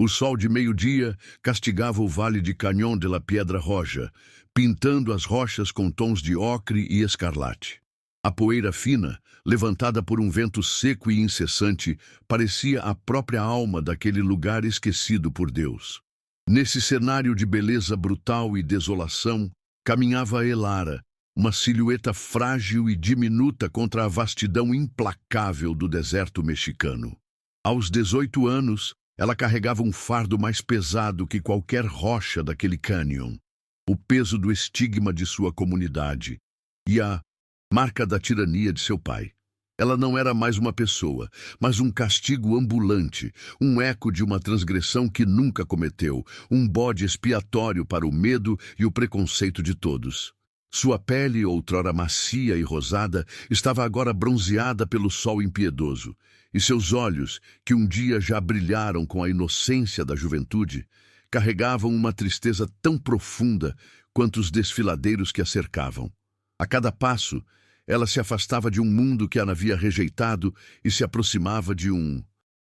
O sol de meio-dia castigava o vale de Cañón de la Piedra Roja, pintando as rochas com tons de ocre e escarlate. A poeira fina, levantada por um vento seco e incessante, parecia a própria alma daquele lugar esquecido por Deus. Nesse cenário de beleza brutal e desolação, caminhava Elara, uma silhueta frágil e diminuta contra a vastidão implacável do deserto mexicano. Aos 18 anos, ela carregava um fardo mais pesado que qualquer rocha daquele cânion, o peso do estigma de sua comunidade e a marca da tirania de seu pai. Ela não era mais uma pessoa, mas um castigo ambulante, um eco de uma transgressão que nunca cometeu, um bode expiatório para o medo e o preconceito de todos. Sua pele, outrora macia e rosada, estava agora bronzeada pelo sol impiedoso, e seus olhos, que um dia já brilharam com a inocência da juventude, carregavam uma tristeza tão profunda quanto os desfiladeiros que a cercavam. A cada passo, ela se afastava de um mundo que a havia rejeitado e se aproximava de um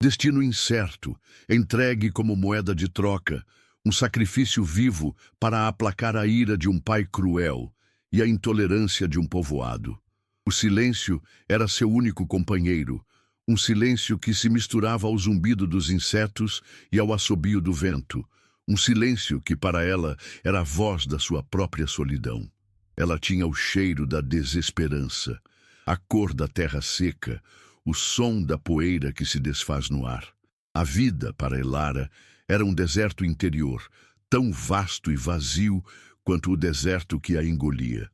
destino incerto, entregue como moeda de troca, um sacrifício vivo para aplacar a ira de um pai cruel e a intolerância de um povoado. O silêncio era seu único companheiro, um silêncio que se misturava ao zumbido dos insetos e ao assobio do vento, um silêncio que para ela era a voz da sua própria solidão. Ela tinha o cheiro da desesperança, a cor da terra seca, o som da poeira que se desfaz no ar. A vida, para Elara, era um deserto interior, tão vasto e vazio quanto o deserto que a engolia.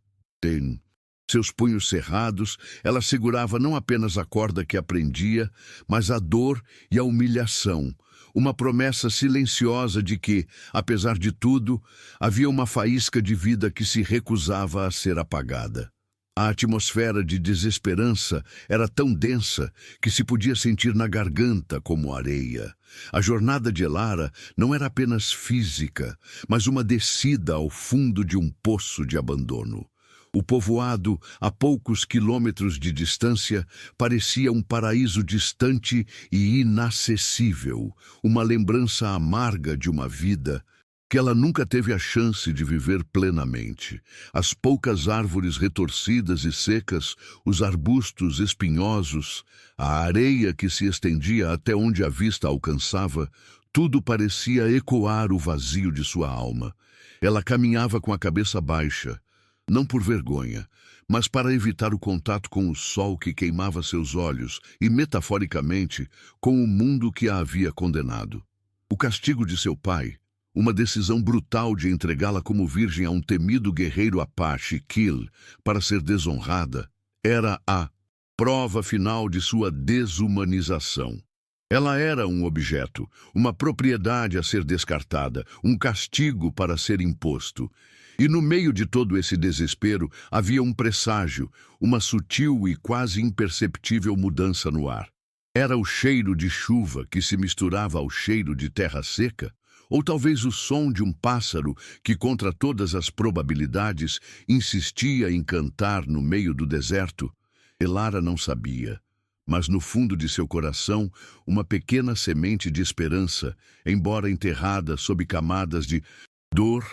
Seus punhos cerrados, ela segurava não apenas a corda que aprendia, mas a dor e a humilhação, uma promessa silenciosa de que, apesar de tudo, havia uma faísca de vida que se recusava a ser apagada. A atmosfera de desesperança era tão densa que se podia sentir na garganta como areia. A jornada de Elara não era apenas física, mas uma descida ao fundo de um poço de abandono. O povoado, a poucos quilômetros de distância, parecia um paraíso distante e inacessível, uma lembrança amarga de uma vida que ela nunca teve a chance de viver plenamente. As poucas árvores retorcidas e secas, os arbustos espinhosos, a areia que se estendia até onde a vista alcançava, tudo parecia ecoar o vazio de sua alma. Ela caminhava com a cabeça baixa, não por vergonha, mas para evitar o contato com o sol que queimava seus olhos e, metaforicamente, com o mundo que a havia condenado. O castigo de seu pai, uma decisão brutal de entregá-la como virgem a um temido guerreiro Apache, Kill, para ser desonrada, era a prova final de sua desumanização. Ela era um objeto, uma propriedade a ser descartada, um castigo para ser imposto. E no meio de todo esse desespero havia um presságio, uma sutil e quase imperceptível mudança no ar. Era o cheiro de chuva que se misturava ao cheiro de terra seca? Ou talvez o som de um pássaro que, contra todas as probabilidades, insistia em cantar no meio do deserto? Elara não sabia. Mas no fundo de seu coração, uma pequena semente de esperança, embora enterrada sob camadas de dor,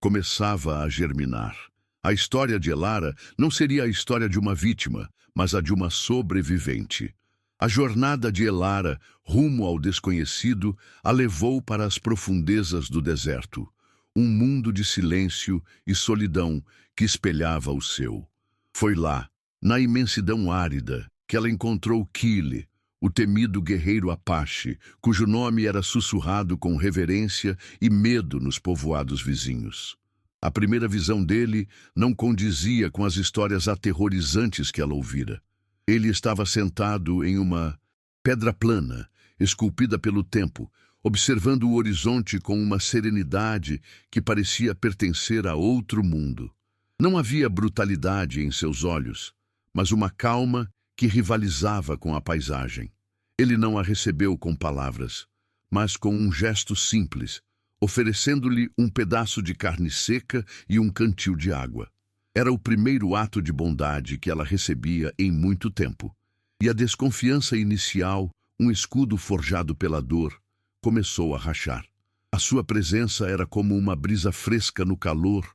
começava a germinar. A história de Elara não seria a história de uma vítima, mas a de uma sobrevivente. A jornada de Elara, rumo ao desconhecido, a levou para as profundezas do deserto, um mundo de silêncio e solidão que espelhava o seu. Foi lá, na imensidão árida, que ela encontrou Kile, o temido guerreiro Apache, cujo nome era sussurrado com reverência e medo nos povoados vizinhos. A primeira visão dele não condizia com as histórias aterrorizantes que ela ouvira. Ele estava sentado em uma pedra plana, esculpida pelo tempo, observando o horizonte com uma serenidade que parecia pertencer a outro mundo. Não havia brutalidade em seus olhos, mas uma calma que rivalizava com a paisagem. Ele não a recebeu com palavras, mas com um gesto simples, oferecendo-lhe um pedaço de carne seca e um cantil de água. Era o primeiro ato de bondade que ela recebia em muito tempo, e a desconfiança inicial, um escudo forjado pela dor, começou a rachar. A sua presença era como uma brisa fresca no calor,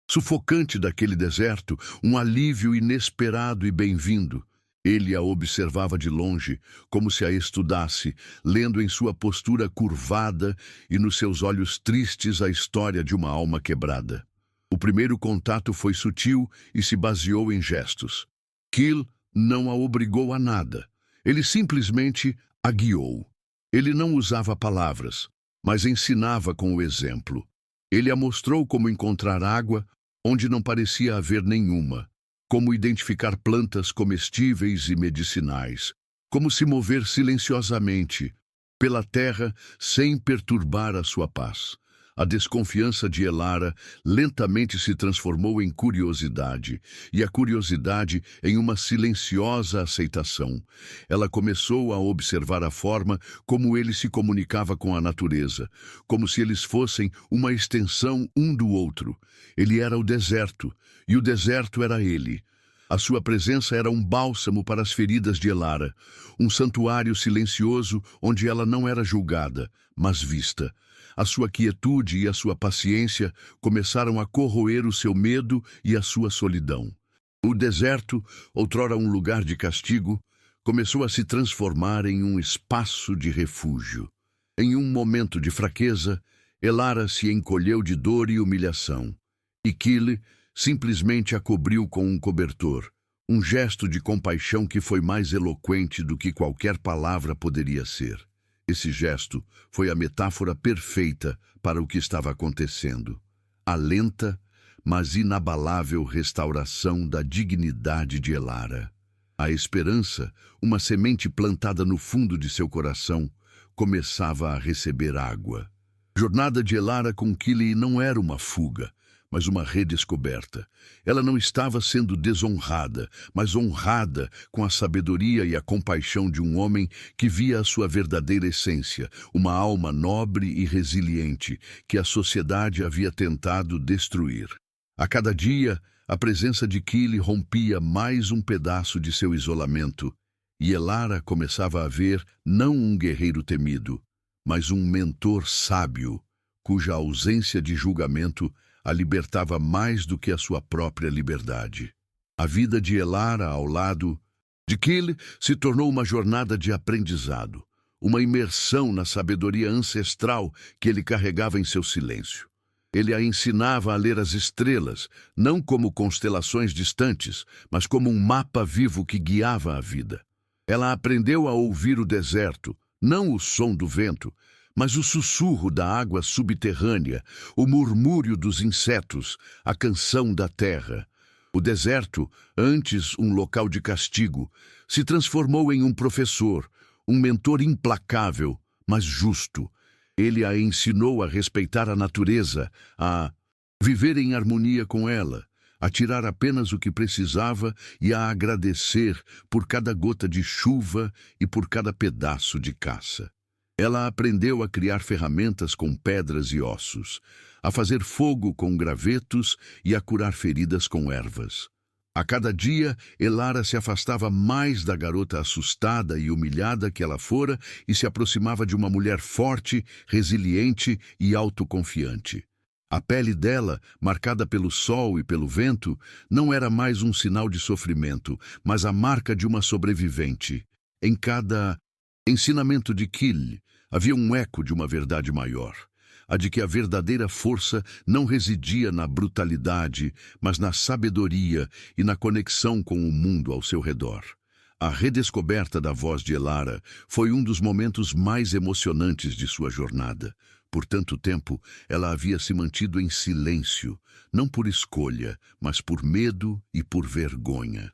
sufocante daquele deserto, um alívio inesperado e bem-vindo. Ele a observava de longe, como se a estudasse, lendo em sua postura curvada e nos seus olhos tristes a história de uma alma quebrada. O primeiro contato foi sutil e se baseou em gestos. Kil não a obrigou a nada. Ele simplesmente a guiou. Ele não usava palavras, mas ensinava com o exemplo. Ele a mostrou como encontrar água onde não parecia haver nenhuma, como identificar plantas comestíveis e medicinais, como se mover silenciosamente pela terra sem perturbar a sua paz. A desconfiança de Elara lentamente se transformou em curiosidade, e a curiosidade em uma silenciosa aceitação. Ela começou a observar a forma como ele se comunicava com a natureza, como se eles fossem uma extensão um do outro. Ele era o deserto, e o deserto era ele. A sua presença era um bálsamo para as feridas de Elara, um santuário silencioso onde ela não era julgada, mas vista. A sua quietude e a sua paciência começaram a corroer o seu medo e a sua solidão. O deserto, outrora um lugar de castigo, começou a se transformar em um espaço de refúgio. Em um momento de fraqueza, Elara se encolheu de dor e humilhação, e Kile simplesmente a cobriu com um cobertor, um gesto de compaixão que foi mais eloquente do que qualquer palavra poderia ser. Esse gesto foi a metáfora perfeita para o que estava acontecendo. A lenta, mas inabalável restauração da dignidade de Elara. A esperança, uma semente plantada no fundo de seu coração, começava a receber água. A jornada de Elara com Kili não era uma fuga, mas uma redescoberta. Ela não estava sendo desonrada, mas honrada com a sabedoria e a compaixão de um homem que via a sua verdadeira essência, uma alma nobre e resiliente que a sociedade havia tentado destruir. A cada dia, a presença de Kili rompia mais um pedaço de seu isolamento, e Elara começava a ver não um guerreiro temido, mas um mentor sábio, cuja ausência de julgamento a libertava mais do que a sua própria liberdade. A vida de Elara ao lado de Kil se tornou uma jornada de aprendizado, uma imersão na sabedoria ancestral que ele carregava em seu silêncio. Ele a ensinava a ler as estrelas, não como constelações distantes, mas como um mapa vivo que guiava a vida. Ela aprendeu a ouvir o deserto, não o som do vento, mas o sussurro da água subterrânea, o murmúrio dos insetos, a canção da terra. O deserto, antes um local de castigo, se transformou em um professor, um mentor implacável, mas justo. Ele a ensinou a respeitar a natureza, a viver em harmonia com ela, a tirar apenas o que precisava e a agradecer por cada gota de chuva e por cada pedaço de caça. Ela aprendeu a criar ferramentas com pedras e ossos, a fazer fogo com gravetos e a curar feridas com ervas. A cada dia, Elara se afastava mais da garota assustada e humilhada que ela fora e se aproximava de uma mulher forte, resiliente e autoconfiante. A pele dela, marcada pelo sol e pelo vento, não era mais um sinal de sofrimento, mas a marca de uma sobrevivente. Em cada ensinamento de Kil havia um eco de uma verdade maior, a de que a verdadeira força não residia na brutalidade, mas na sabedoria e na conexão com o mundo ao seu redor. A redescoberta da voz de Elara foi um dos momentos mais emocionantes de sua jornada. Por tanto tempo, ela havia se mantido em silêncio, não por escolha, mas por medo e por vergonha.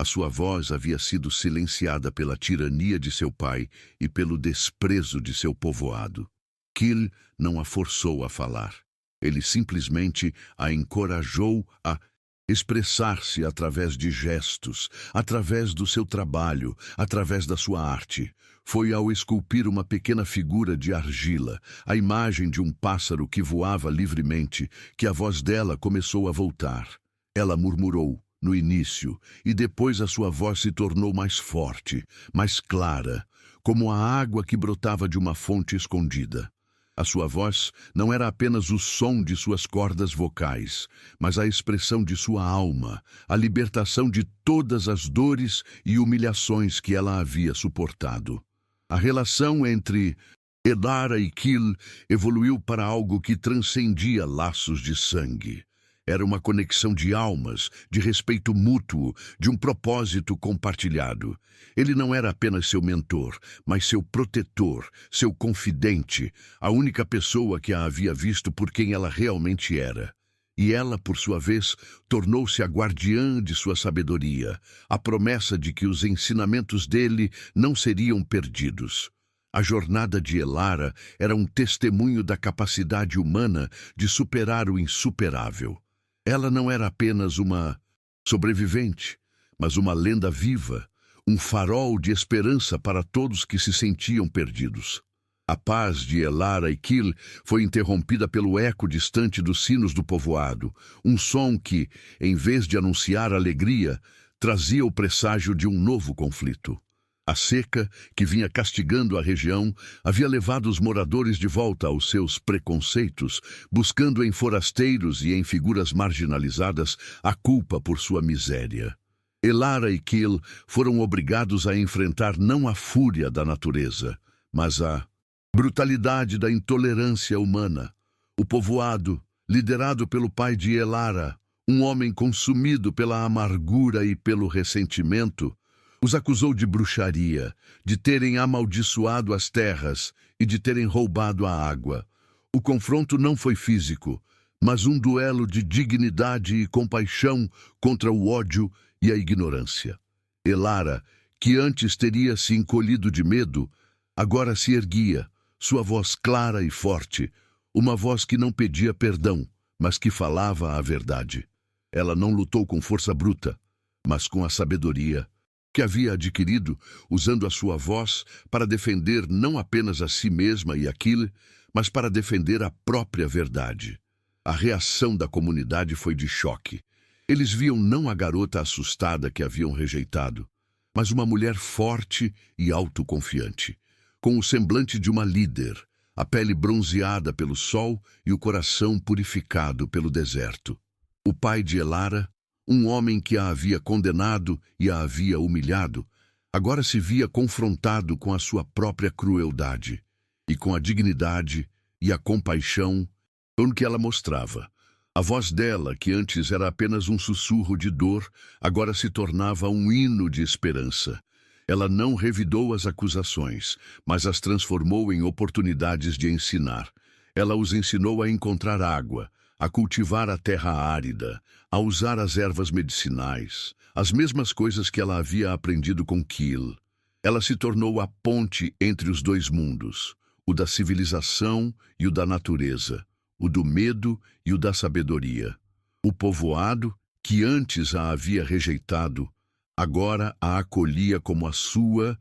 A sua voz havia sido silenciada pela tirania de seu pai e pelo desprezo de seu povoado. Kil não a forçou a falar. Ele simplesmente a encorajou a expressar-se através de gestos, através do seu trabalho, através da sua arte. Foi ao esculpir uma pequena figura de argila, a imagem de um pássaro que voava livremente, que a voz dela começou a voltar. Ela murmurou no início, e depois a sua voz se tornou mais forte, mais clara, como a água que brotava de uma fonte escondida. A sua voz não era apenas o som de suas cordas vocais, mas a expressão de sua alma, a libertação de todas as dores e humilhações que ela havia suportado. A relação entre Elara e Kil evoluiu para algo que transcendia laços de sangue. Era uma conexão de almas, de respeito mútuo, de um propósito compartilhado. Ele não era apenas seu mentor, mas seu protetor, seu confidente, a única pessoa que a havia visto por quem ela realmente era. E ela, por sua vez, tornou-se a guardiã de sua sabedoria, a promessa de que os ensinamentos dele não seriam perdidos. A jornada de Elara era um testemunho da capacidade humana de superar o insuperável. Ela não era apenas uma sobrevivente, mas uma lenda viva, um farol de esperança para todos que se sentiam perdidos. A paz de Elara e Kil foi interrompida pelo eco distante dos sinos do povoado, um som que, em vez de anunciar alegria, trazia o presságio de um novo conflito. A seca, que vinha castigando a região, havia levado os moradores de volta aos seus preconceitos, buscando em forasteiros e em figuras marginalizadas a culpa por sua miséria. Elara e Kil foram obrigados a enfrentar não a fúria da natureza, mas a brutalidade da intolerância humana. O povoado, liderado pelo pai de Elara, um homem consumido pela amargura e pelo ressentimento, os acusou de bruxaria, de terem amaldiçoado as terras e de terem roubado a água. O confronto não foi físico, mas um duelo de dignidade e compaixão contra o ódio e a ignorância. Elara, que antes teria se encolhido de medo, agora se erguia, sua voz clara e forte, uma voz que não pedia perdão, mas que falava a verdade. Ela não lutou com força bruta, mas com a sabedoria que havia adquirido usando a sua voz para defender não apenas a si mesma e aquilo, mas para defender a própria verdade. A reação da comunidade foi de choque. Eles viam não a garota assustada que haviam rejeitado, mas uma mulher forte e autoconfiante, com o semblante de uma líder, a pele bronzeada pelo sol e o coração purificado pelo deserto. O pai de Elara, um homem que a havia condenado e a havia humilhado, agora se via confrontado com a sua própria crueldade e com a dignidade e a compaixão com que ela mostrava. A voz dela, que antes era apenas um sussurro de dor, agora se tornava um hino de esperança. Ela não revidou as acusações, mas as transformou em oportunidades de ensinar. Ela os ensinou a encontrar água, a cultivar a terra árida, a usar as ervas medicinais, as mesmas coisas que ela havia aprendido com Kil. Ela se tornou a ponte entre os dois mundos, o da civilização e o da natureza, o do medo e o da sabedoria. O povoado, que antes a havia rejeitado, agora a acolhia como a sua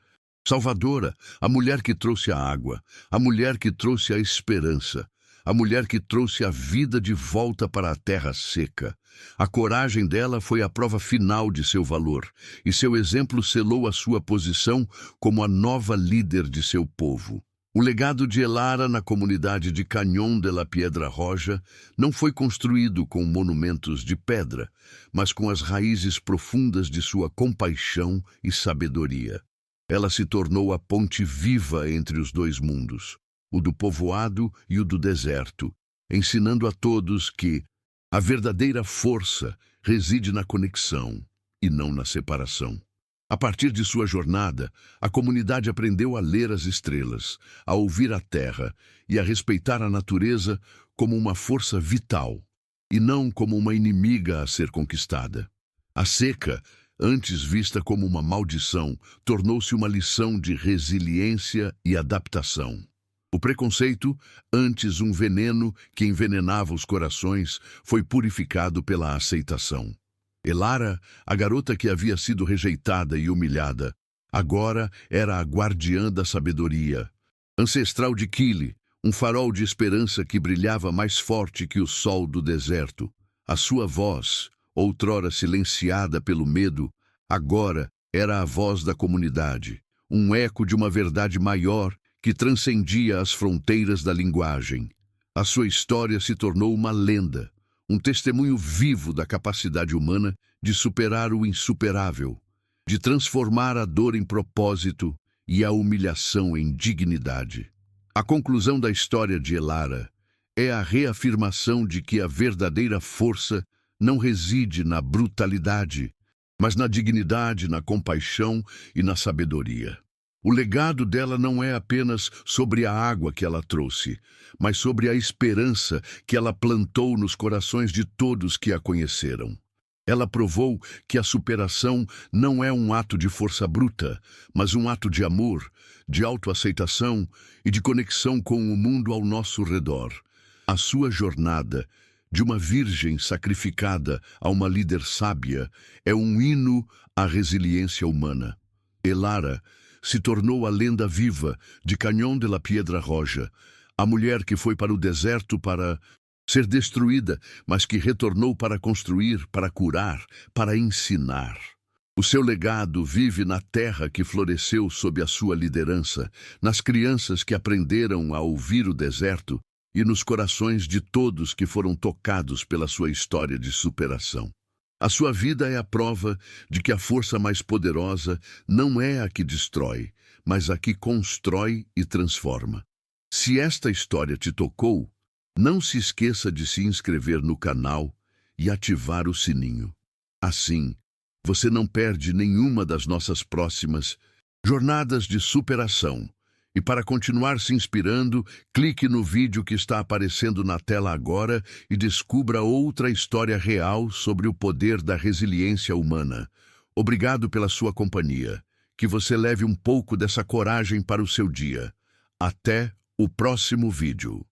salvadora, a mulher que trouxe a água, a mulher que trouxe a esperança, a mulher que trouxe a vida de volta para a terra seca. A coragem dela foi a prova final de seu valor, e seu exemplo selou a sua posição como a nova líder de seu povo. O legado de Elara na comunidade de Cañón de la Piedra Roja não foi construído com monumentos de pedra, mas com as raízes profundas de sua compaixão e sabedoria. Ela se tornou a ponte viva entre os dois mundos, o do povoado e o do deserto, ensinando a todos que a verdadeira força reside na conexão e não na separação. A partir de sua jornada, a comunidade aprendeu a ler as estrelas, a ouvir a terra e a respeitar a natureza como uma força vital, e não como uma inimiga a ser conquistada. A seca, antes vista como uma maldição, tornou-se uma lição de resiliência e adaptação. O preconceito, antes um veneno que envenenava os corações, foi purificado pela aceitação. Elara, a garota que havia sido rejeitada e humilhada, agora era a guardiã da sabedoria, ancestral de Kili, um farol de esperança que brilhava mais forte que o sol do deserto. A sua voz, outrora silenciada pelo medo, agora era a voz da comunidade, um eco de uma verdade maior que transcendia as fronteiras da linguagem. A sua história se tornou uma lenda, um testemunho vivo da capacidade humana de superar o insuperável, de transformar a dor em propósito e a humilhação em dignidade. A conclusão da história de Elara é a reafirmação de que a verdadeira força não reside na brutalidade, mas na dignidade, na compaixão e na sabedoria. O legado dela não é apenas sobre a água que ela trouxe, mas sobre a esperança que ela plantou nos corações de todos que a conheceram. Ela provou que a superação não é um ato de força bruta, mas um ato de amor, de autoaceitação e de conexão com o mundo ao nosso redor. A sua jornada, de uma virgem sacrificada a uma líder sábia, é um hino à resiliência humana. Elara se tornou a lenda viva de Cañón de la Piedra Roja, a mulher que foi para o deserto para ser destruída, mas que retornou para construir, para curar, para ensinar. O seu legado vive na terra que floresceu sob a sua liderança, nas crianças que aprenderam a ouvir o deserto e nos corações de todos que foram tocados pela sua história de superação. A sua vida é a prova de que a força mais poderosa não é a que destrói, mas a que constrói e transforma. Se esta história te tocou, não se esqueça de se inscrever no canal e ativar o sininho. Assim, você não perde nenhuma das nossas próximas jornadas de superação. E para continuar se inspirando, clique no vídeo que está aparecendo na tela agora e descubra outra história real sobre o poder da resiliência humana. Obrigado pela sua companhia. Que você leve um pouco dessa coragem para o seu dia. Até o próximo vídeo.